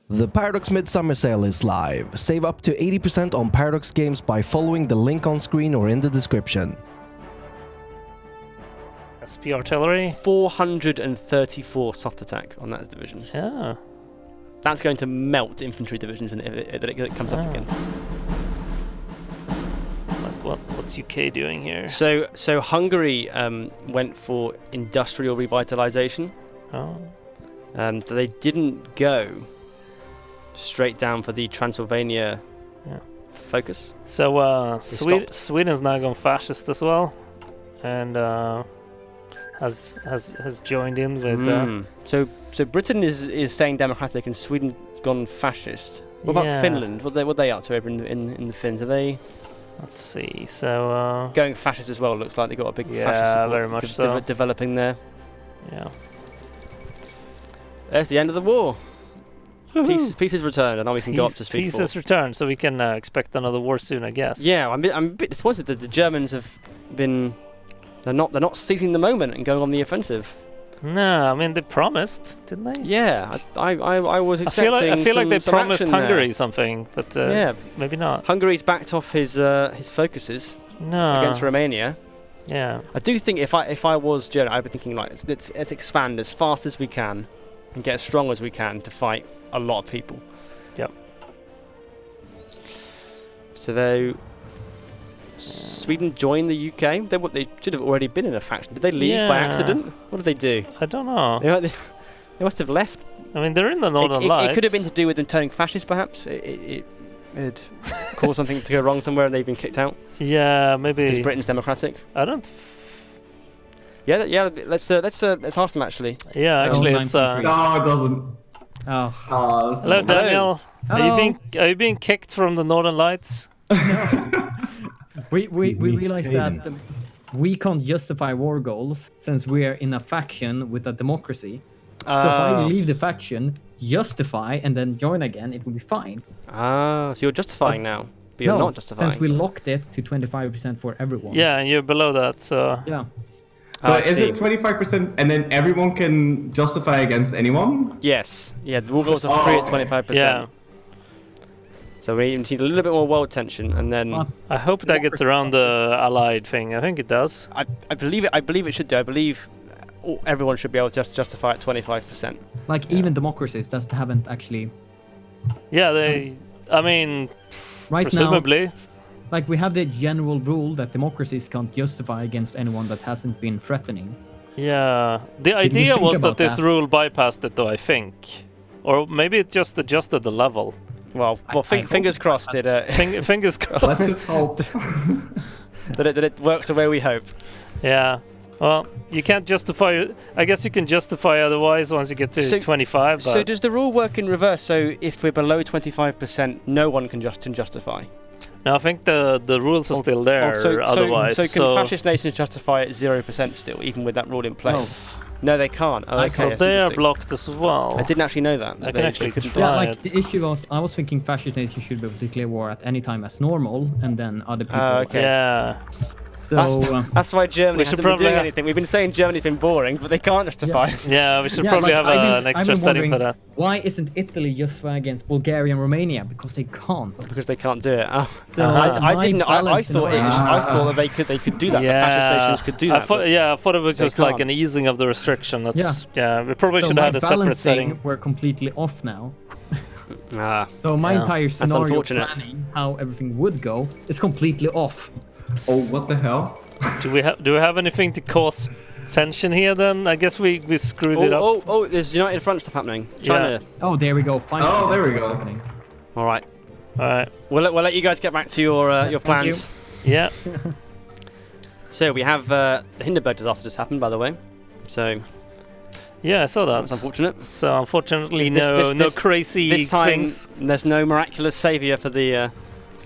The Paradox Midsummer Sale is live. Save up to 80% on Paradox games by following the link on screen or in the description. SP artillery. 434 soft attack on that division. Yeah. That's going to melt infantry divisions that it comes up against. What's UK doing here? So Hungary went for industrial revitalization. Oh. They didn't go straight down for the Transylvania focus. So Sweden's now gone fascist as well, and has joined in with. So Britain is staying democratic, and Sweden's gone fascist. What about Finland? What are they up to over in the Finns? Are they? Let's see. So going fascist as well. Looks like they got a big fascist support very much so. Developing there. Yeah. There's the end of the war. Peace is returned, and now we can go up to speed 4. Peace is returned, so we can expect another war soon, I guess. Yeah, I'm a bit disappointed that the Germans have been. They're not seizing the moment and going on the offensive. No, I mean they promised, didn't they? Yeah, I was expecting. I feel like they promised Hungary there. something, but maybe not. Hungary's backed off his focuses against Romania. Yeah. I do think if I was German, I'd be thinking like let's expand as fast as we can and get as strong as we can to fight a lot of people. Yep. So Sweden joined the UK. They should have already been in a faction. Did they leave by accident? What did they do? I don't know. They must have left. I mean, they're in the Northern Lights. It could have been to do with them turning fascist, perhaps. It caused something to go wrong somewhere, and they've been kicked out. Yeah, maybe. Because Britain's democratic. I don't. Yeah. Let's ask them actually. Yeah, actually, it's. No, it doesn't. Oh. Hello, Daniel. Hello. Are you being kicked from the Northern Lights? We realized that we can't justify war goals since we are in a faction with a democracy. So if I leave the faction, justify, and then join again, it will be fine. So you're justifying now, but you're not justifying. Since we locked it to 25% for everyone. Yeah, and you're below that, so... Yeah. But is it 25% and then everyone can justify against anyone? Yes. Yeah, the war goals are free at 25%. Yeah. So we need a little bit more world tension, and then... I hope that gets around the allied thing. I think it does. I believe it should do. I believe everyone should be able to justify at 25%. Like even democracies that haven't actually... Yeah, I mean, right presumably. Now, like we have the general rule that democracies can't justify against anyone that hasn't been threatening. Yeah. The idea was that this rule bypassed it, though, I think. Or maybe it just adjusted the level. Well, fingers crossed. Fingers crossed. Let's just hope that it works the way we hope. Yeah. Well, you can't justify. I guess you can justify otherwise once you get to 25. But so does the rule work in reverse? So if we're below 25%, no one can justify. No, I think the rules are still there. Otherwise, so can fascist nations justify at 0% still, even with that rule in place? No, they can't. Oh, okay, so they are blocked as well. I didn't actually know that. I can actually try Yeah, like the issue was, I was thinking fascist nations should be able to declare war at any time as normal, and then other people. Okay. Yeah. So that's why Germany hasn't been doing anything. We've been saying Germany's been boring, but they can't justify. Yeah, we should probably have an extra setting for that. Why isn't Italy justifying against Bulgaria and Romania? Because they can't. Because they can't do it. Oh. So I thought that they could do that. Yeah. The fascist nations could do that. I thought it was just like an easing of the restriction. We probably should have had a separate setting. We're completely off now. So my entire scenario planning, how everything would go, is completely off. Oh, what the hell? Do we have anything to cause tension here then? I guess we screwed it up. Oh, there's United Front stuff happening. China. Yeah. Oh, there we go. Finally. Oh, there we go. All right. Alright. We'll let you guys get back to your plans. Yeah. So we have the Hindenburg disaster just happened, by the way. So yeah, I saw that. That's unfortunate. So unfortunately, no crazy this time, things. There's no miraculous saviour for the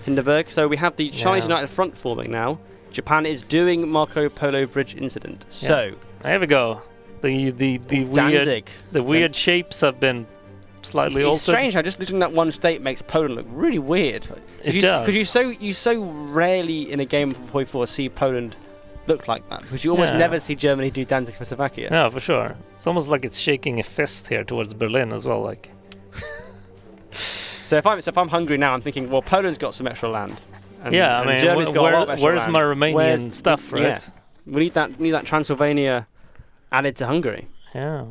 Hindenburg. So we have the Chinese United Front forming now. Japan is doing Marco Polo Bridge incident. So there we go. The weird shapes have been slightly altered. It's strange how just losing that one state makes Poland look really weird. It does. Because you so rarely in a game of HOI4 see Poland look like that. Because you almost never see Germany do Danzig for Slovakia. Yeah, for sure. It's almost like it's shaking a fist here towards Berlin as well. Like. So if I'm hungry now, I'm thinking, well, Poland's got some extra land. And, yeah, I and mean, Germany's got a lot of extra where's land. my Romanian stuff, right? Yeah. We need that Transylvania added to Hungary. Yeah.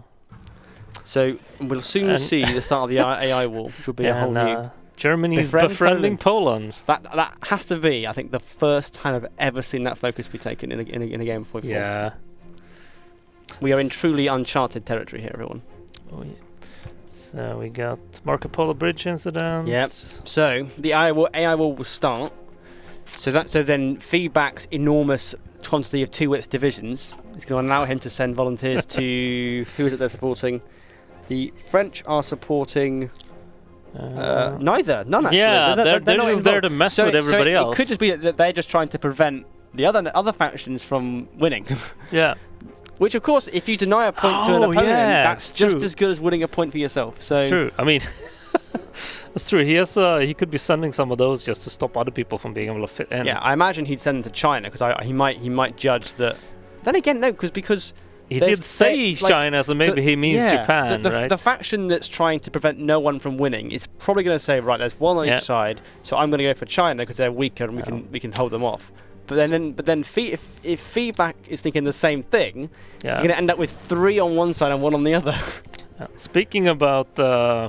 So we'll soon see the start of the AI war, which will be a whole new. Germany's befriending Poland. That has to be, I think, the first time I've ever seen that focus be taken in a game of HOI4. Yeah. We are in truly uncharted territory here, everyone. Oh, yeah. So we got Marco Polo Bridge incident. Yep. So the AI war will start. So then feedback's enormous quantity of 2-width divisions is going to allow him to send volunteers to who is it they're supporting? The French are supporting neither, none actually. Yeah, they're not just there to mess with everybody else. It could just be that they're just trying to prevent the other factions from winning. Yeah. Which, of course, if you deny a point to an opponent, that's just true. as good as winning a point for yourself. So it's true. I mean, that's true. He could be sending some of those just to stop other people from being able to fit in. Yeah, I imagine he'd send them to China because he might judge that. Then again, no, because he did say China, so maybe he means Japan, right? The faction that's trying to prevent no one from winning is probably going to say, right, there's one on each side, so I'm going to go for China because they're weaker and we can hold them off. But then if feedback is thinking the same thing, you're going to end up with 3 on one side and 1 on the other. Speaking about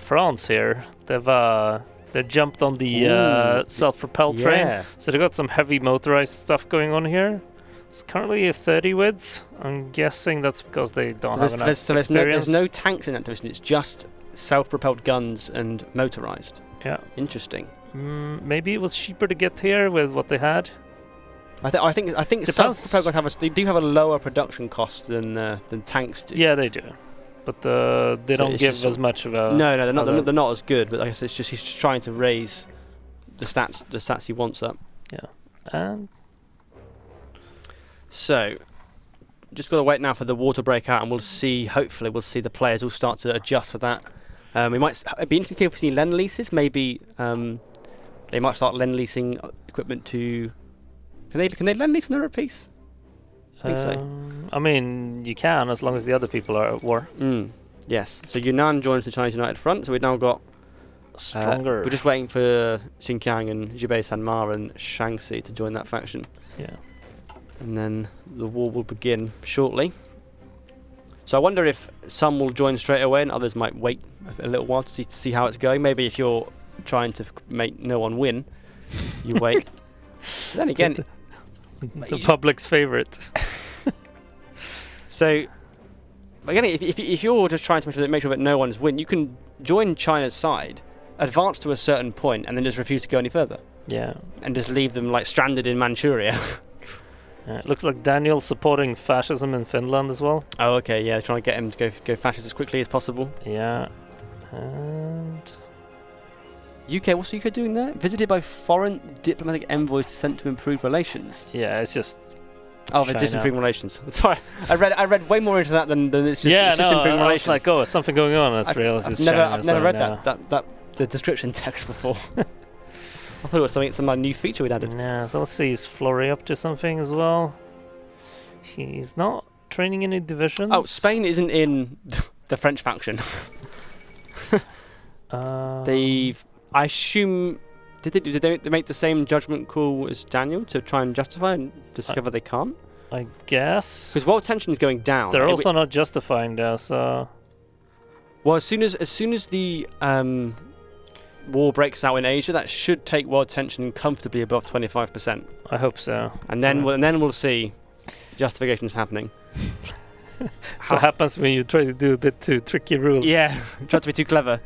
France here, they jumped on the self-propelled train, so they got some heavy motorized stuff going on here. It's currently a 30 width. I'm guessing that's because they don't have enough experience. There's no tanks in that division. It's just self-propelled guns and motorized. Yeah. Interesting. Maybe it was cheaper to get here with what they had. I think self-propelled guns they do have a lower production cost than tanks do. Yeah, they do, but they don't give as much of a. No, they're not as good. But I guess he's just trying to raise the stats he wants up. Yeah, and so just got to wait now for the war to break out, and hopefully we'll see the players all start to adjust for that. It'd be interesting if we see lend leases. Maybe they might start lend leasing equipment to. Can they lend lease when they're at peace? I think so. I mean, you can as long as the other people are at war. Yes. So Yunnan joins the Chinese United Front. So we've now got stronger. We're just waiting for Xinjiang and Jubei Sanma and Shaanxi to join that faction. Yeah. And then the war will begin shortly. So I wonder if some will join straight away and others might wait a little while to see how it's going. Maybe if you're trying to make no one win, you wait. Then again, the public's favorite. So again, if you're just trying to make sure that no one's win, you can join China's side, advance to a certain point, and then just refuse to go any further. Yeah. And just leave them like stranded in Manchuria. It looks like Daniel's supporting fascism in Finland as well. Oh, okay, yeah, trying to get him to go fascist as quickly as possible. Yeah. And UK, what's the UK doing there? Visited by foreign diplomatic envoys sent to improve relations. Yeah, it's just. Oh, they're just improving relations. Sorry, I read way more into that than it's just, yeah, it's just improving relations. I was like, oh, is something going on? I've never read the description text before. I thought it was some new feature we'd added. Yeah, so let's see, is Flory up to something as well? He's not training any divisions. Oh, Spain isn't in the French faction. I assume, did they make the same judgment call as Daniel to try and justify and discover they can't? I guess. Because world tension is going down. They're also not justifying though, so. Well, as soon as the war breaks out in Asia, that should take world tension comfortably above 25%. I hope so. And then we'll see justifications happening. So it happens when you try to do a bit too tricky rules. Yeah, try to be too clever.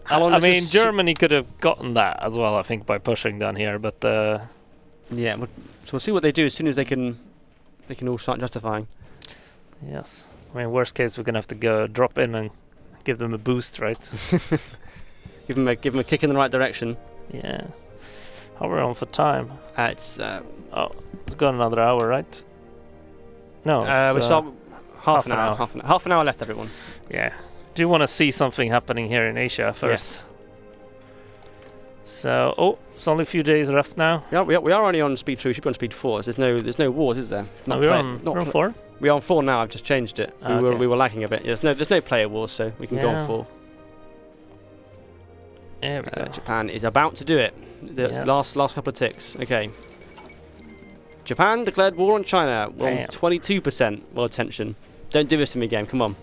I mean, Germany could have gotten that as well, I think, by pushing down here, but yeah, so we'll see what they do as soon as they can all start justifying. Yes. I mean, worst case, we're gonna have to go drop in and give them a boost, right? give them a kick in the right direction. Yeah. How are we on for time? It's got another hour, right? No, we start half an hour left, everyone. Yeah. Do you want to see something happening here in Asia first? Yes. So, it's only a few days left now. We are only on speed 3. We should be on speed 4. So there's no wars, is there? We're on 4. We're on 4 now. I've just changed it. We were lagging a bit. Yeah, there's no player wars, so we can go on 4. There we go. Japan is about to do it. The Yes. last couple of ticks. Okay. Japan declared war on China. We're on Bam. 22% world tension. Don't do this to me, game. Come on.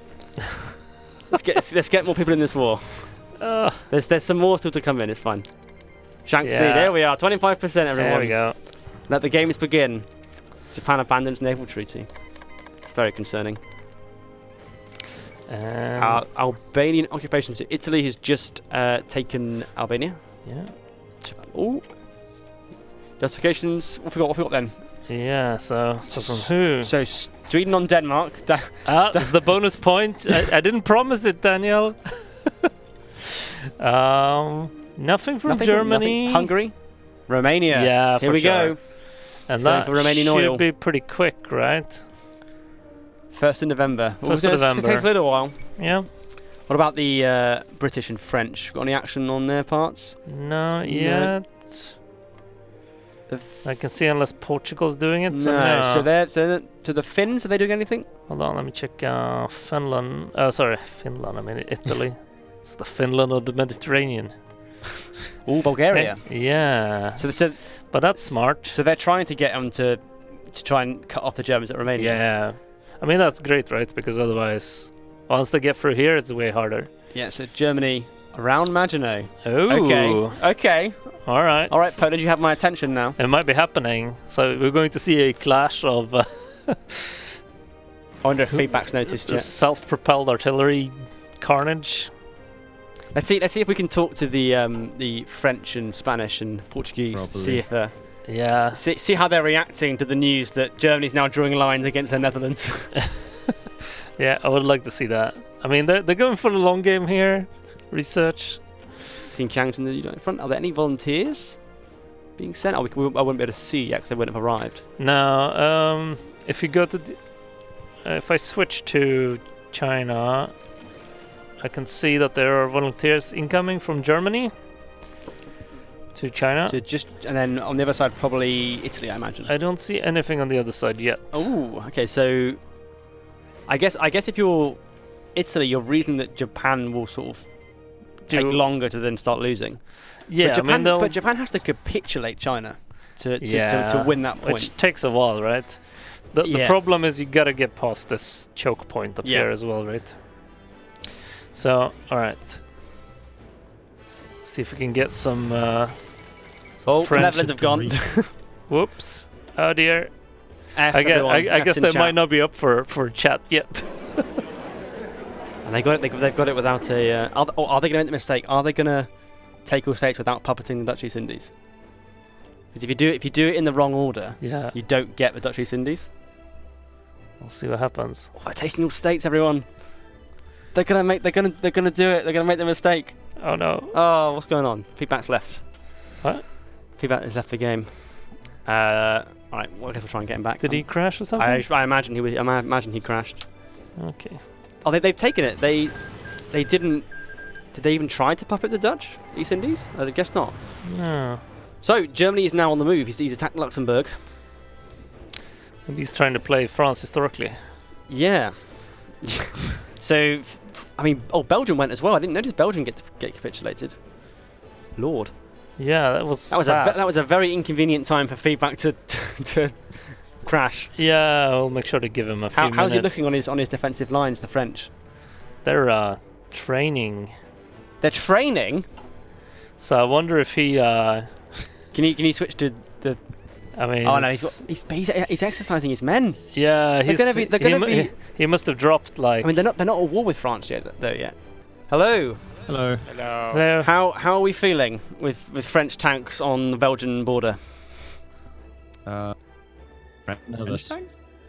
let's get more people in this war. There's some more still to come in. It's fine. Shanxi, there we are. 25%, everyone. There we go. Let the games begin. Japan abandons naval treaty. It's very concerning. Albanian occupation. So Italy has just taken Albania. Yeah. Oh. Justifications. What have we got then? Yeah, so from who? So Sweden on Denmark. That's the bonus point. I didn't promise it, Daniel. Nothing from Germany. Nothing. Hungary. Romania. Yeah, Here we sure. go. And It's that going for Romanian should oil. be pretty quick, right? 1st of November. 1st of November. It takes a little while. Yeah. What about the British and French? Got any action on their parts? Not yet. I can see unless Portugal's doing it. No. So to the Finns, are they doing anything? Hold on, let me check Finland. Oh, sorry, Finland. I mean Italy. It's the Finland of the Mediterranean. Oh, Bulgaria. Yeah. But that's smart. So they're trying to get them to try and cut off the Germans at Romania. Yeah. I mean, that's great, right? Because once once they get through here, it's way harder. Yeah, so Germany around Maginot. Oh. Okay. All right. All right, Poland, you have my attention now. It might be happening. So we're going to see a clash of I wonder if feedback's noticed yet. self-propelled artillery carnage. Let's see if we can talk to the French and Spanish and Portuguese. Probably. See if see how they're reacting to the news that Germany's now drawing lines against the Netherlands. Yeah, I would like to see that. I mean, they're going for the long game here. Research. Seen Chiang's in the front. Are there any volunteers being sent? I wouldn't be able to see yet because they wouldn't have arrived. No. If you go to, if I switch to China, I can see that there are volunteers incoming from Germany to China. So and then on the other side, probably Italy, I imagine. I don't see anything on the other side yet. Oh, okay. So, I guess if you're Italy, you're reasoning that Japan will sort of take longer to then start losing. Yeah, but Japan has to capitulate China to win that point. Which takes a while, right? The problem is you gotta get past this choke point up here as well, right? So, all right. Let's see if we can get some. Netherlands have gone. Whoops! Oh dear. I guess they might not be up for chat yet. And they got it. They've got it without a. Are they going to make the mistake? Are they going to take all states without puppeting the Dutch East Indies? Because if you do it in the wrong order, you don't get the Dutch East Indies. We'll see what happens. Oh, they're taking all states, everyone. They're gonna do it. They're gonna make the mistake. Oh no. Oh, what's going on? Feedback's left. What? Feedback has left the game. All right. Well, I guess we'll try and get him back. Did he crash or something? I imagine he crashed. Okay. Oh, they've taken it. They didn't. Did they even try to puppet the Dutch East Indies? I guess not. No. So Germany is now on the move. He's attacked Luxembourg. And he's trying to play France historically. Yeah. So, I mean, Belgium went as well. I didn't notice Belgium get capitulated. Lord. Yeah, that was a very inconvenient time for feedback to crash. Yeah, I'll make sure to give him a few minutes. How's he looking on his defensive lines, the French? They're training. They're training? So I wonder if he Can you switch to the? I mean, oh no, he's exercising his men. Yeah, they're gonna be. He must have dropped like. I mean, they're not at war with France yet. Hello. Hello. Hello. How are we feeling with French tanks on the Belgian border?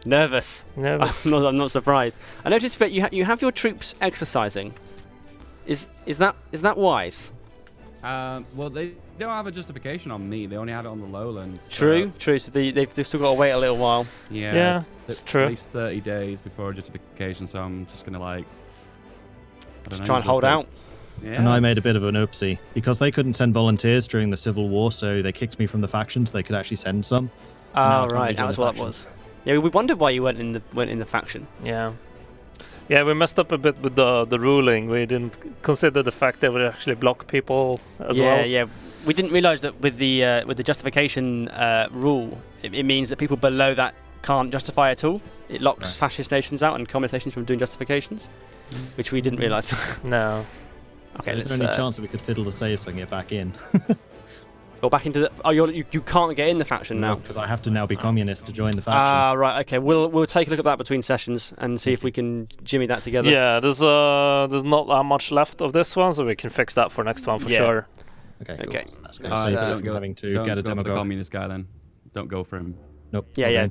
Nervous. I'm not surprised. I noticed that you have your troops exercising. Is that wise? Well, they don't have a justification on me. They only have it on the lowlands. True. So they've still got to wait a little while. Yeah, it's true. At least 30 days before justification. So I'm just gonna try and hold out. Yeah. And I made a bit of an oopsie because they couldn't send volunteers during the Civil War, so they kicked me from the faction so they could actually send some. Oh, right, that was what that was. Yeah, we wondered why you weren't in the faction. Yeah. Yeah, we messed up a bit with the ruling. We didn't consider the fact that we actually block people as well. Yeah. We didn't realise that with the justification rule, it means that people below that can't justify at all. It locks fascist nations out and communist nations from doing justifications, which we didn't realise. No. Okay, so is there any chance that we could fiddle the save so I can get back in? Go back into the. Oh, you can't get in the faction now because I have to now be communist to join the faction. Right. Okay. We'll take a look at that between sessions and see if we can jimmy that together. Yeah. There's not that much left of this one, so we can fix that for next one for sure. Okay. Okay. Cool. So that's good. So don't having to get a go for the demagogue. communist guy then. Don't go for him. Nope. Yeah.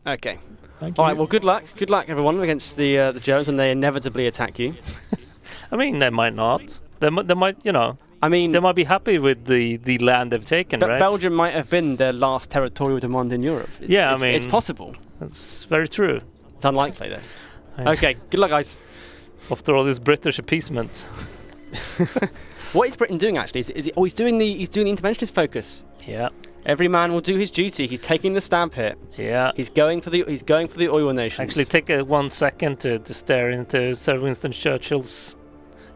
Okay. All right. Well, good luck. Good luck, everyone, against the Germans when they inevitably attack you. I mean, they might not. They might, I mean, they might be happy with the land they've taken, right? Belgium might have been their last territorial demand in Europe. It's possible. That's very true. It's unlikely, though. Okay, good luck, guys. After all this British appeasement. What is Britain doing actually? He's doing the interventionist focus. Yeah. Every man will do his duty. He's taking the stamp hit. Yeah. He's going for the oil nations. Actually, take 1 second to stare into Sir Winston Churchill's.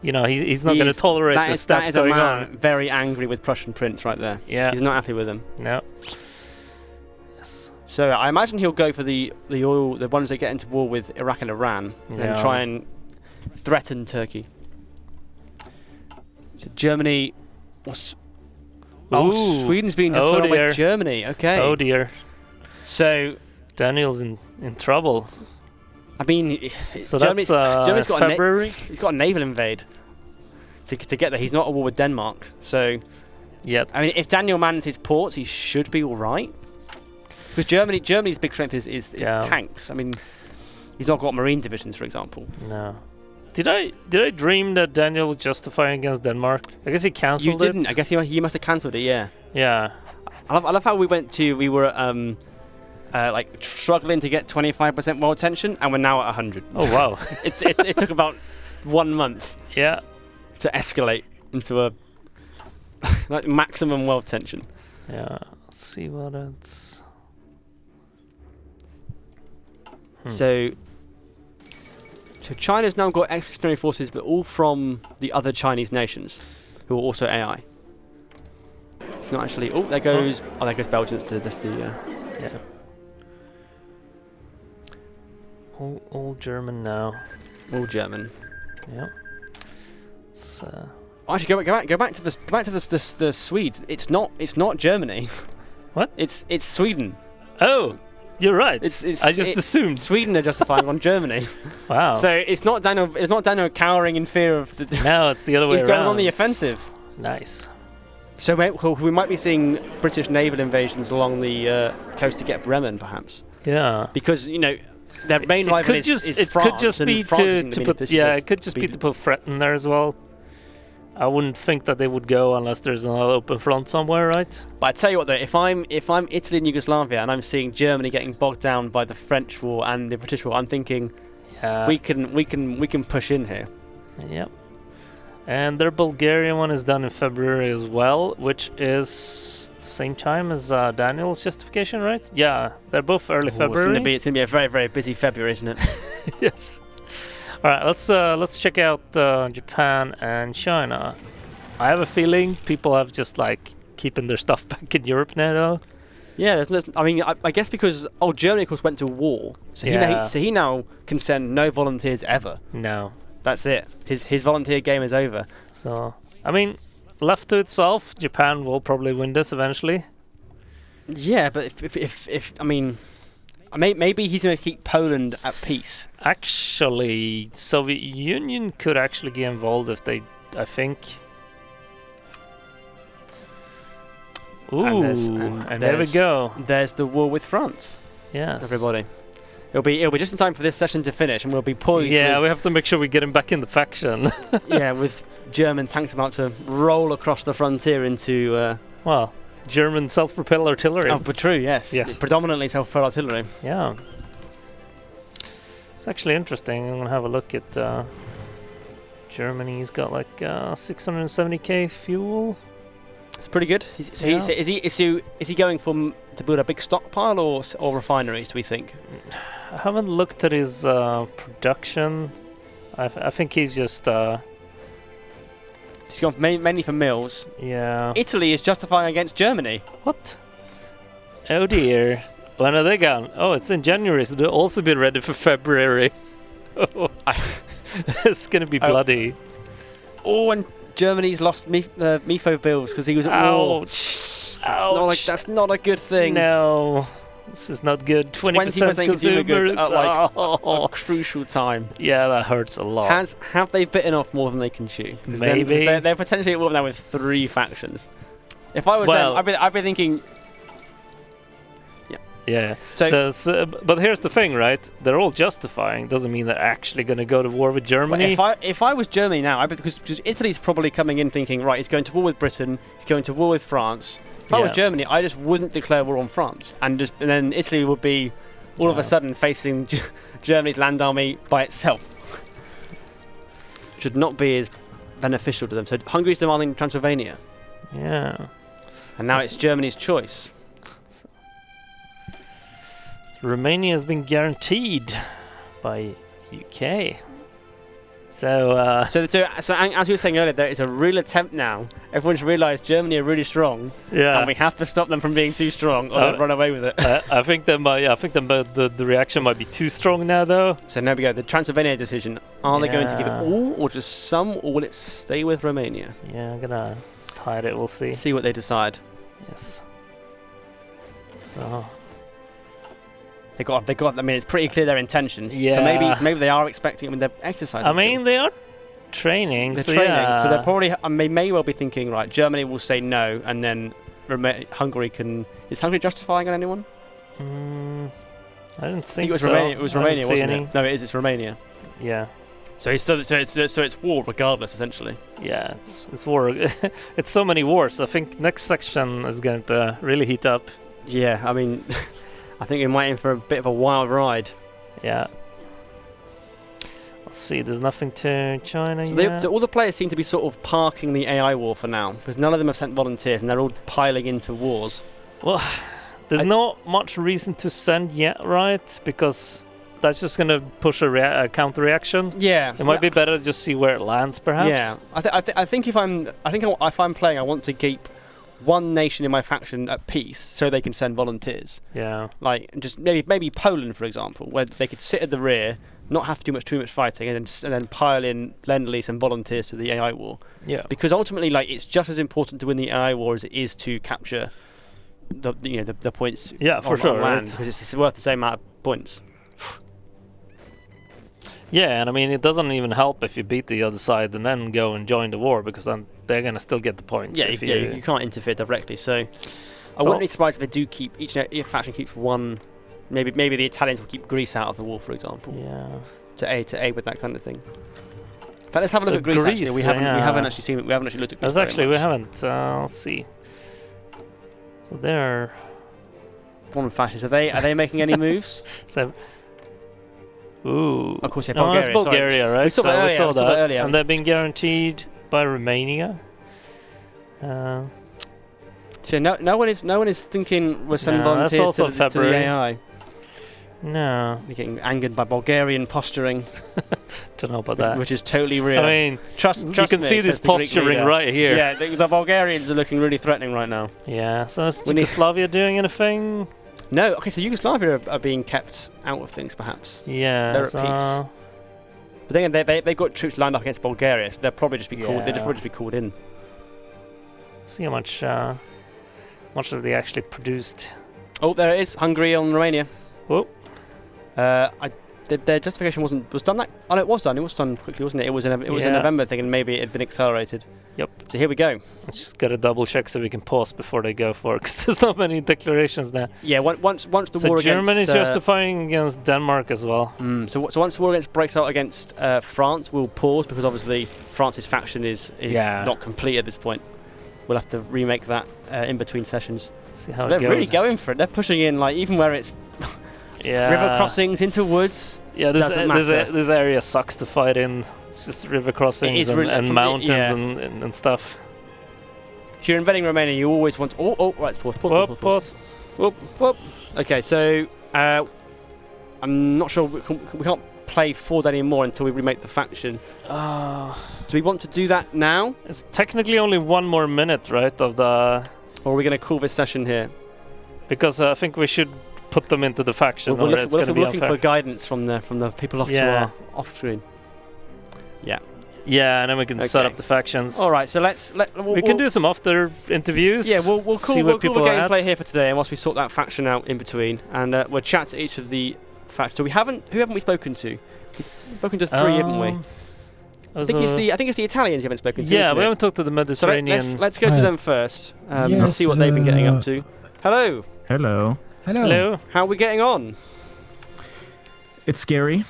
He's not going to tolerate the stuff going on. That is a man very angry with Prussian Prince right there. Yeah. He's not happy with him. No. Yes. So I imagine he'll go for the oil, the ones that get into war with Iraq and Iran, and try and threaten Turkey. So Germany was. Sweden's being just followed by Germany. Okay. Oh dear. So Daniel's in trouble. I mean, so Germany's got February. He's got a naval invade to get there. He's not at war with Denmark, so yeah. I mean, if Daniel mans his ports, he should be all right. Because Germany's big strength is tanks. I mean, he's not got marine divisions, for example. No. Did I dream that Daniel was justifying against Denmark? I guess he cancelled it. You didn't. I guess he must have cancelled it. Yeah. Yeah. I love how we were like struggling to get 25% world tension, and we're now at 100. Oh wow! it took about 1 month. Yeah. To escalate into a like maximum world tension. Yeah. Let's see what it's. So China's now got expeditionary forces, but all from the other Chinese nations, who are also AI. It's not actually. Oh, there goes Belgium. That's the. Yeah. All German now. All German. Yeah. It's. Actually, go back to the Swedes. It's not Germany. What? It's Sweden. Oh. You're right. I just assumed Sweden are justifying on Germany. Wow. So it's not Daniel cowering in fear of the. No, it's the other way around. He's going on the offensive. Nice. So we might be seeing British naval invasions along the coast to get Bremen, perhaps. Yeah. Because their main rival is France. It could just be to put. Yeah, it could just be to put threat in there as well. I wouldn't think that they would go unless there's another open front somewhere, right? But I tell you what, though, if I'm Italy and Yugoslavia and I'm seeing Germany getting bogged down by the French war and the British war, I'm thinking, we can push in here. Yep. And their Bulgarian one is done in February as well, which is the same time as Daniel's justification, right? Yeah, they're both early February. It's gonna be a very, very busy February, isn't it? Yes. All right, let's check out Japan and China. I have a feeling people have just keeping their stuff back in Europe now, though. Yeah, I guess because Germany of course went to war, so he now can send no volunteers ever. No, that's it. His volunteer game is over. So I mean, left to itself, Japan will probably win this eventually. Yeah, but if I mean. Maybe he's going to keep Poland at peace. Actually, Soviet Union could actually get involved if they, I think. Ooh, and there we go. There's the war with France. Yes. Everybody. It'll be just in time for this session to finish, and we'll be poised. Yeah, we have to make sure we get him back in the faction. Yeah, with German tanks about to roll across the frontier into. German self-propelled artillery. Oh, but true, yes. Predominantly self-propelled artillery. Yeah. It's actually interesting. I'm going to have a look at Germany's got 670k fuel. It's pretty good. Is he going to build a big stockpile or refineries? Do we think? I haven't looked at his production. I think he's just. He's gone mainly for mills. Yeah. Italy is justifying against Germany. What? Oh dear. When are they gone? Oh, it's in January, so they'll also be ready for February. It's gonna be bloody. Oh, and Germany's lost Mifo bills because he was at war. That's not a good thing. No, this is not good. 20% consumer goods at like a crucial time. Yeah, that hurts a lot. Have they bitten off more than they can chew? Maybe they're potentially at war now with 3 factions. If I was them, I'd be thinking. Yeah. So, but here's the thing, right? They're all justifying. Doesn't mean they're actually going to go to war with Germany. If I was Germany now, because Italy's probably coming in thinking, right, he's going to war with Britain, he's going to war with France. If I was Germany, I just wouldn't declare war on France, and then Italy would be all of a sudden facing Germany's land army by itself. Should not be as beneficial to them. So Hungary's demanding Transylvania. Yeah. And now it's Germany's choice. Romania has been guaranteed by UK. So, so as you were saying earlier, there is a real attempt now. Everyone's realised Germany are really strong, and we have to stop them from being too strong, or they'll run away with it. I think the reaction might be too strong now, though. So there we go. The Transylvania decision: are they going to give it all, or just some, or will it stay with Romania? Yeah, I'm gonna just hide it. We'll see. See what they decide. Yes. So. They got. I mean, it's pretty clear their intentions. Yeah. So maybe they are expecting. I mean, they're exercising. I mean, they are training. They're training. Yeah. So they're probably. They may well be thinking, right? Germany will say no, and then Hungary can. Is Hungary justifying on anyone? I didn't think it was so. Romania. It was Romania, wasn't it? No, it is. It's Romania. Yeah. So it's war regardless, essentially. Yeah, it's war. It's so many wars. I think next section is going to really heat up. Yeah, I mean. I think we might in for a bit of a wild ride. Yeah. Let's see, there's nothing to China yet. So all the players seem to be sort of parking the AI war for now, because none of them have sent volunteers and they're all piling into wars. Well, there's not much reason to send yet, right? Because that's just going to push a counter-reaction. Yeah. It might be better to just see where it lands, perhaps. Yeah. I think if I'm playing, I want to keep one nation in my faction at peace so they can send volunteers. Yeah. Like just maybe Poland, for example, where they could sit at the rear, not have too much fighting, and then pile in Lend-Lease and volunteers to the AI war. Yeah. Because ultimately, like, it's just as important to win the AI war as it is to capture the points. Yeah, for sure. Land, because it's worth the same amount of points. Yeah, and I mean, it doesn't even help if you beat the other side and then go and join the war, because then they're going to still get the points. Yeah, you can't interfere directly. So I wouldn't be surprised if they do keep each faction keeps one. Maybe the Italians will keep Greece out of the war, for example. Yeah. To aid with that kind of thing. But let's have a look at Greece. Actually, we haven't actually seen. We haven't actually looked at Greece. We haven't. Let's see. So they're foreign fascists. Are they making any moves? So. Ooh. Of course, yeah, Bulgaria. Bulgaria, That's Bulgaria, right? We saw that earlier. And they've been guaranteed by Romania. So no one is thinking we're sending volunteers to the AI. No. They're getting angered by Bulgarian posturing. Don't know about that. Which is totally real. I mean, trust you can see this posturing right here. Yeah, the Bulgarians are looking really threatening right now. Yeah, so is Yugoslavia doing anything? No, okay, so Yugoslavia are being kept out of things, perhaps. Yeah, they're at peace. But then they've got troops lined up against Bulgaria, so they'll probably just be called. They'll just be called in. See how much have they actually produced? Oh, there it is, Hungary on Romania. Whoa. Their justification was done that. Oh, no, it was done. It was done quickly, wasn't it? It was a November thing, and maybe it had been accelerated. Yep. So here we go. Let's just gotta double check so we can pause before they go for it, because there's not many declarations now. Yeah, once the war against Germany is justifying against Denmark as well. So once the war breaks out against France, we'll pause, because obviously France's faction is not complete at this point. We'll have to remake that in between sessions. See how they're really going for it. They're pushing in, like, even where it's river crossings into woods. Yeah, this area sucks to fight in. It's just river crossings and mountains and stuff. if you're invading Romania, you always want. Right. Pause. Whoop. Okay, so I'm not sure we can't play forward anymore until we remake the faction. Do we want to do that now? It's technically only 1 more minute, right, of the... Or are we going to call this session here? Because I think we should put them into the faction. We're looking unfair. for guidance from the people to our off screen. Yeah. Yeah, and then we can set up the factions. All right, so we can do some after interviews. Yeah, we'll call the gameplay here for today, and whilst we sort that faction out in between, and we'll chat to each of the factions. So who haven't we spoken to? We've spoken to 3, haven't we? I think it's the Italians you haven't spoken to. Yeah, we haven't talked to the Mediterranean. So let's go to them first. Let's see what they've been getting up to. Hello. Hello. Hello. How are we getting on? It's scary.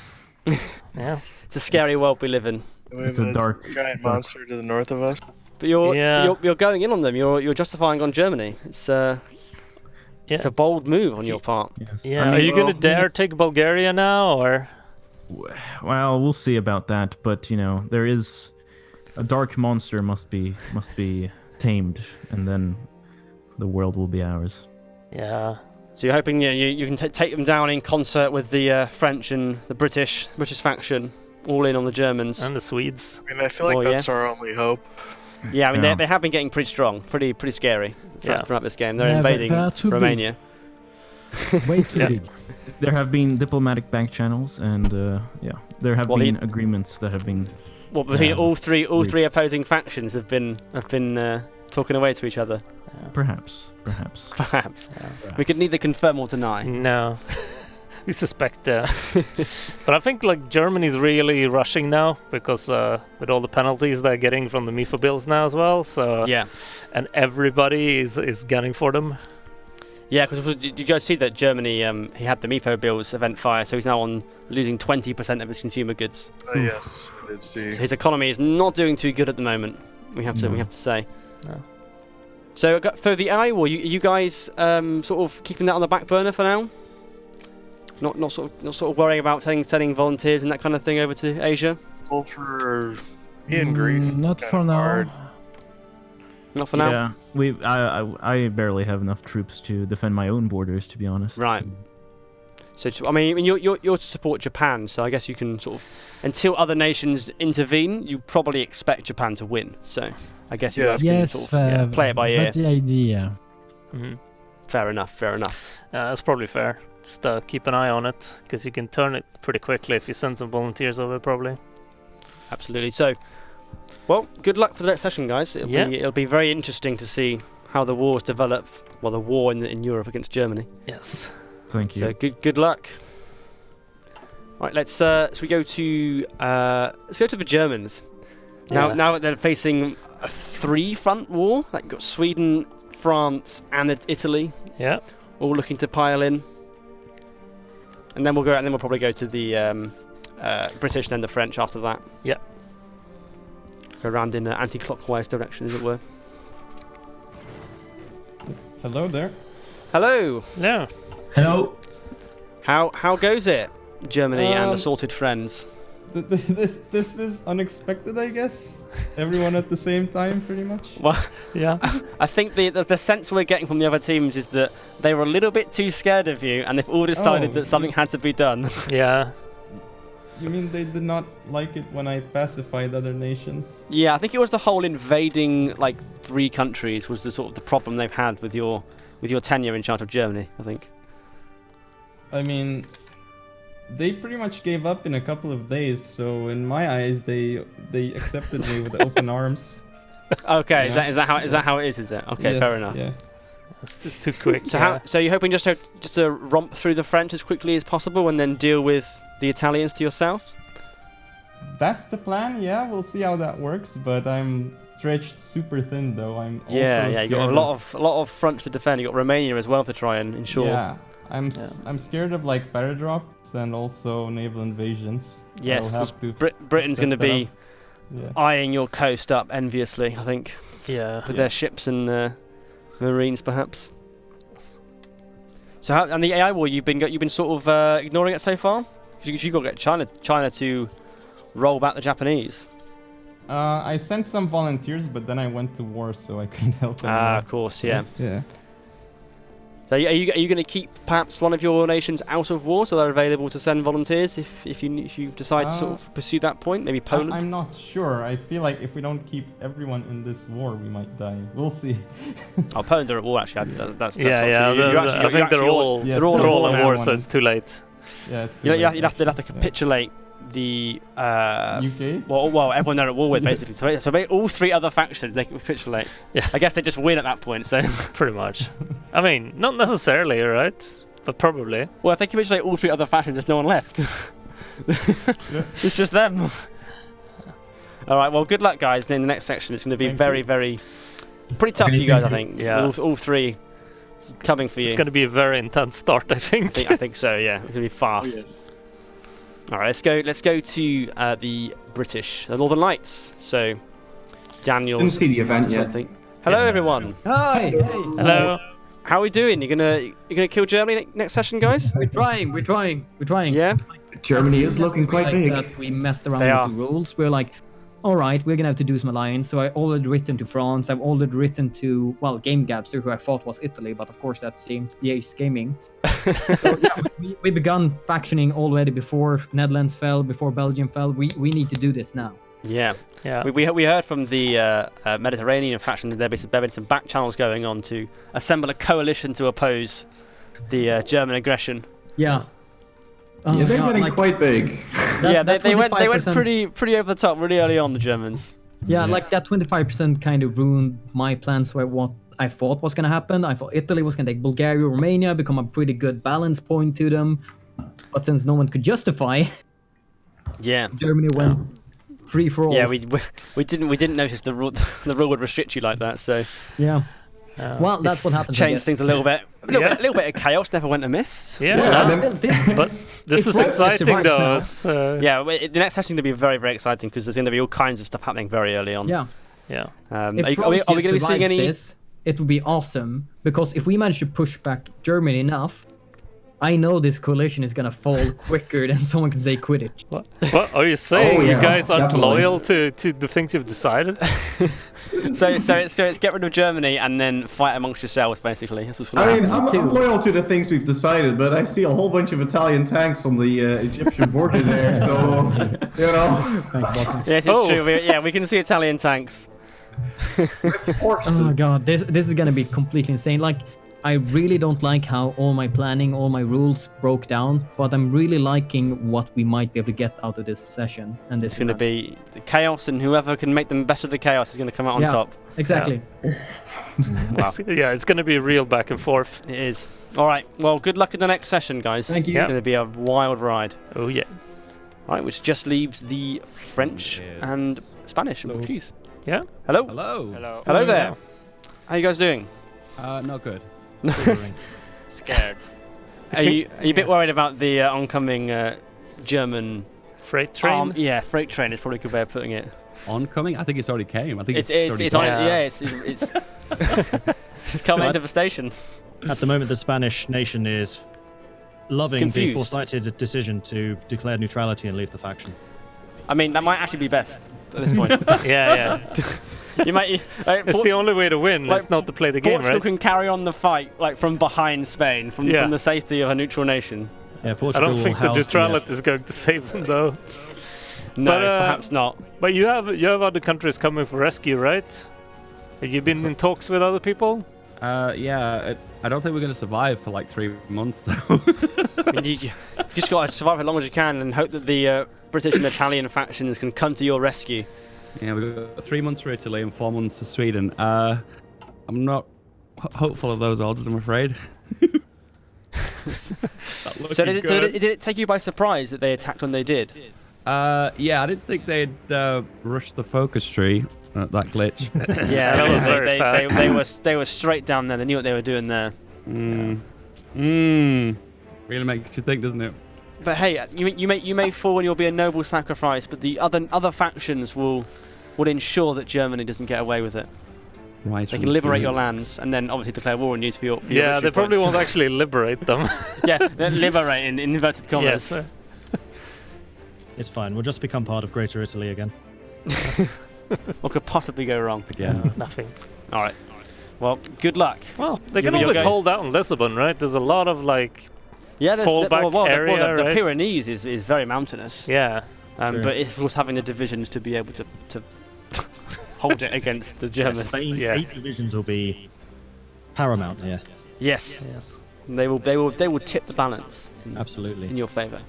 Yeah. It's a scary world we live in. It's a dark giant monster to the north of us. But you're going in on them. You're justifying on Germany. It's a bold move on your part. Yes. Yeah. Are you going to dare take Bulgaria now, or? Well, we'll see about that. But there is a dark monster must be tamed, and then the world will be ours. Yeah. So you're hoping you can take them down in concert with the French and the British faction, all in on the Germans and the Swedes. I mean, I feel like that's our only hope. Yeah, I mean they have been getting pretty strong, pretty scary throughout this game. They're invading Romania. Way too big. There have been diplomatic bank channels, and there have been agreements that have been. Well, between all three opposing factions have been talking away to each other. Perhaps. We could neither confirm or deny. No. We suspect but I think Germany's really rushing now because with all the penalties they're getting from the MIFO bills now as well. So and everybody is gunning for them. Yeah, because did you guys see that Germany? He had the MIFO bills event fire, so he's now on losing 20% of his consumer goods. Yes, I did see. So his economy is not doing too good at the moment. We have to say. No. So for the AI war, you guys sort of keeping that on the back burner for now? Not sort of worrying about sending volunteers and that kind of thing over to Asia? Well, for me and Greece, not for now. Hard. Not for now. Yeah, I barely have enough troops to defend my own borders, to be honest. Right. So I mean, you're to support Japan, so I guess you can sort of until other nations intervene, you probably expect Japan to win. So I guess you guys can sort of play it by ear. That's the idea. Mm-hmm. Fair enough. That's probably fair. Just keep an eye on it, because you can turn it pretty quickly if you send some volunteers over, probably. Absolutely. So, well, good luck for the next session, guys. It'll be very interesting to see how the wars develop. Well, the war in Europe against Germany. Yes. Thank you. So good luck. All right, let's go to the Germans. Yeah. Now they're facing a 3-front war. Like got Sweden, France, and Italy. Yeah. All looking to pile in. And then we'll probably go to the British, then the French after that. Yeah. Go around in an anti-clockwise direction, as it were. Hello there. Hello. No. Hello. How goes it, Germany and assorted friends? This is unexpected, I guess. Everyone at the same time, pretty much. Well, yeah. I think the sense we're getting from the other teams is that they were a little bit too scared of you, and they've all decided that something had to be done. Yeah. You mean they did not like it when I pacified other nations? Yeah, I think it was the whole invading 3 countries was the problem they've had with your tenure in charge of Germany, I think. I mean, they pretty much gave up in a couple of days, so in my eyes they accepted me with open arms. Okay, yeah. is that how it is? Is it? Okay, yes, fair enough. Yeah. It's just too quick. So you're hoping just to romp through the French as quickly as possible and then deal with the Italians to your south? That's the plan. Yeah, we'll see how that works. But I'm stretched super thin, though. I'm also you got a lot of fronts to defend. You got Romania as well to try and ensure. Yeah, I'm scared of paradrops and also naval invasions. Yes, because Britain's going to be eyeing your coast up enviously, I think. Yeah. With their ships and marines, perhaps. So and the AI war, you've been sort of ignoring it so far? You got to get China to roll back the Japanese. I sent some volunteers, but then I went to war, so I couldn't help them. Of course, yeah. Yeah. So are you going to keep perhaps one of your nations out of war, so they're available to send volunteers if you decide to sort of pursue that point? Maybe Poland. I'm not sure. I feel like if we don't keep everyone in this war, we might die. We'll see. Oh, Poland are at war actually. That's yeah. I think they're all in war, so it's too late. Yeah, it's you'd have to capitulate the UK. Well, everyone they're at war with basically. So all 3 other factions they can capitulate. Yeah, I guess they just win at that point. So pretty much. I mean, not necessarily, right? But probably. Well, if they capitulate all 3 other factions, there's no one left. It's just them. All right. Well, good luck, guys. In the next section, it's going to be very pretty tough for you guys. I think. Yeah. All 3 coming for you. It's going to be a very intense start, I think. I think so. Yeah. It's going to be fast. Oh, yes. All right, let's go to the British, the Northern Lights. So, Daniel. Didn't see the event yet. Hello, everyone. Hi. Hello. How are we doing? You gonna kill Germany next session, guys? We're trying. Yeah. Germany is looking quite big. That we messed around with the rules. We're like, all right, we're gonna have to do some alliance. So I already written to France. I've already written to Game Gabster, who I thought was Italy, but of course that's Jace Gaming. So yeah, we begun factioning already before Netherlands fell, before Belgium fell. We need to do this now. Yeah. We heard from the Mediterranean faction that there been some back channels going on to assemble a coalition to oppose the German aggression. Yeah. Yeah, they're getting quite big. They went pretty over the top really early on, the Germans. Yeah, like that 25% kind of ruined my plans for what I thought was going to happen. I thought Italy was going to take Bulgaria, Romania, become a pretty good balance point to them. But since no one could justify, Germany went free for all. Yeah, we didn't notice the rule would restrict you like that. So yeah. Well, that's what happened. Changed things a little bit. A little bit of chaos never went amiss. But this is exciting though. The next session is going to be very exciting because there's going to be all kinds of stuff happening very early on. Yeah. Are we going to be seeing any? It would be awesome because if we manage to push back Germany enough, I know this coalition is gonna fall quicker than someone can say Quidditch. What are you saying? You guys aren't loyal to the things you've decided? So it's get rid of Germany and then fight amongst yourselves, basically. I'm loyal to the things we've decided, but I see a whole bunch of Italian tanks on the Egyptian border there, so you know. Yes, it's true. We can see Italian tanks. Oh god, this is gonna be completely insane. Like, I really don't like how all my planning, all my rules broke down, but I'm really liking what we might be able to get out of this session. And this is going to be the chaos, and whoever can make them better the chaos is going to come out on top. Exactly. Wow. It's going to be real back and forth. It is. All right. Well, good luck in the next session, guys. Thank you. It's going to be a wild ride. Oh yeah. All right, which just leaves the French and Spanish and Portuguese. Yeah. Hello. Hello there. How you guys doing? Not good. Scared. Are you a bit worried about the oncoming German freight train? Freight train is probably a good way of putting it. Oncoming? I think it's already came. I think it's coming into the station. At the moment, the Spanish nation is loving the Confused. foresighted decision to declare neutrality and leave the faction. I mean, that might actually be best at this point. Yeah. You might. It's the only way to win. It's not to play the game, Portugal right? can carry on the fight from behind Spain, from the safety of a neutral nation. Yeah, Portugal. I don't think the neutrality is going to save them, though. No, perhaps not. But you have other countries coming for rescue, right? Have you been in talks with other people? I don't think we're going to survive for like 3 months, though. You just got to survive as long as you can and hope that the British and Italian factions can come to your rescue. Yeah, we've got 3 months for Italy and 4 months for Sweden. I'm not hopeful of those orders, I'm afraid. So did it take you by surprise that they attacked when they did? I didn't think they'd rush the focus tree. That glitch. Yeah, that was very fast. They were straight down there. They knew what they were doing there. Really makes you think, doesn't it? But hey, you may fall and you'll be a noble sacrifice, but the other factions will ensure that Germany doesn't get away with it. Right. They can liberate your lands and then obviously declare war on you for your Yeah, they probably won't actually liberate them. Yeah, liberate in inverted commas. Yes. It's fine. We'll just become part of Greater Italy again. What could possibly go wrong? Yeah. Nothing. All right. Well, good luck. Well, they can always hold out in Lisbon, right? There's a lot of like fallback area, the right? Pyrenees is very mountainous. Yeah. But it's of course having the divisions to be able to hold it against the Germans. Spain's 8 divisions will be paramount here. Yes. They will tip the balance. Absolutely. In your favour.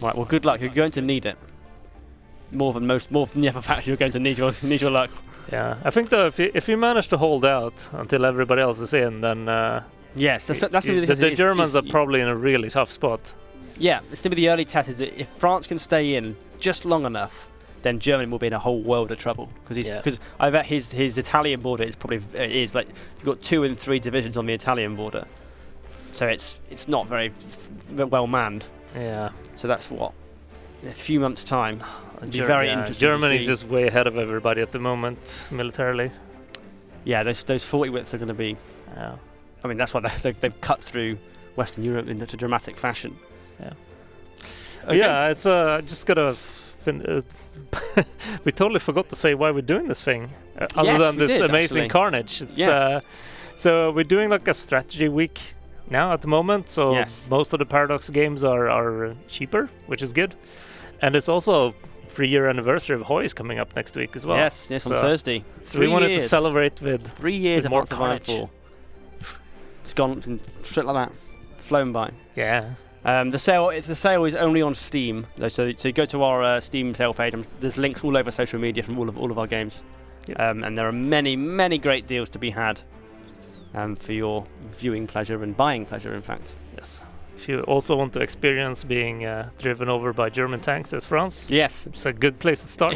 Right. Well, good luck. You're going to need it. More than the other faction, you're going to need your luck. Yeah, I think though if you manage to hold out until everybody else is in, then yes, that's really the Germans are probably in a really tough spot. Yeah, it's going to be the early test. Is if France can stay in just long enough, then Germany will be in a whole world of trouble because I bet his Italian border is probably like you've got 2 and 3 divisions on the Italian border, so it's not very well manned. Yeah. So that's what in a few months' time. It'd be very interesting. Germany's just way ahead of everybody at the moment militarily. Yeah, those 40 widths are going to be. Yeah. I mean, that's why they've cut through Western Europe in such a dramatic fashion. Yeah. Okay. Yeah, it's just gotta. We totally forgot to say why we're doing this thing, other than this amazing carnage. It's so we're doing like a strategy week now at the moment. So most of the Paradox games are cheaper, which is good, and it's also 3-year anniversary of HOI is coming up next week as well. Yes, on Thursday. So we wanted to celebrate with 3 years with of more Hearts of Iron 4. It's gone straight like that, flown by. Yeah. The sale is only on Steam, though, so you go to our Steam sale page. There's links all over social media from all of our games, and there are many great deals to be had for your viewing pleasure and buying pleasure. In fact, yes. If you also want to experience being driven over by German tanks as France, yes, it's a good place to start.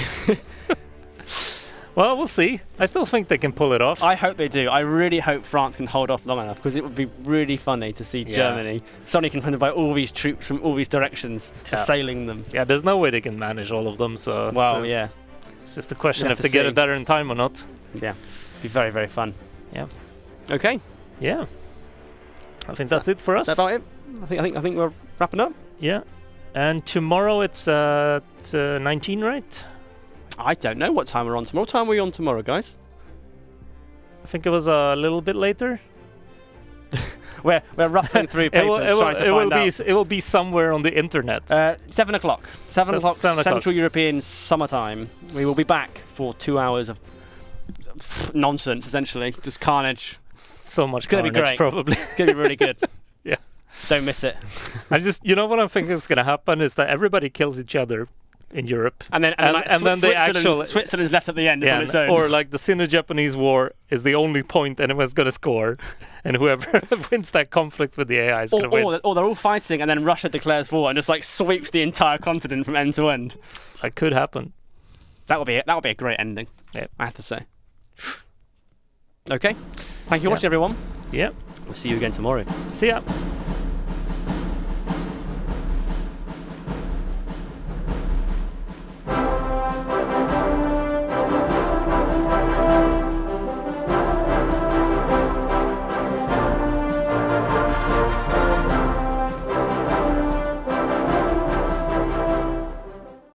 Well, we'll see. I still think they can pull it off. I hope they do. I really hope France can hold off long enough, because it would be really funny to see Germany suddenly confronted by all these troops from all these directions assailing them. Yeah, there's no way they can manage all of them. So it's just a question if they get it there in time or not. Yeah, it'd be very fun. Yeah. Okay. Yeah. I think that's it for us. That's about it. I think we're wrapping up. Yeah. And tomorrow it's 19, right? I don't know what time we're on tomorrow. What time are we on tomorrow, guys? I think it was a little bit later. we're ruffling through papers trying to find out. It will be somewhere on the internet. 7 o'clock. 7 o'clock Central European summertime. We will be back for 2 hours of nonsense, essentially. Just carnage. So much it's gonna carnage, be great. Probably. It's going to be really good. Yeah. Don't miss it. What I think is going to happen is that everybody kills each other in Europe, and then Switzerland's left at the end on its own. Or like the Sino-Japanese War is the only point anyone's going to score, and whoever wins that conflict with the AI is going to win. Or they're all fighting, and then Russia declares war and just like sweeps the entire continent from end to end. That could happen. That would be a great ending. Yeah, I have to say. Okay, thank you for watching, everyone. Yeah, we'll see you again tomorrow. See ya.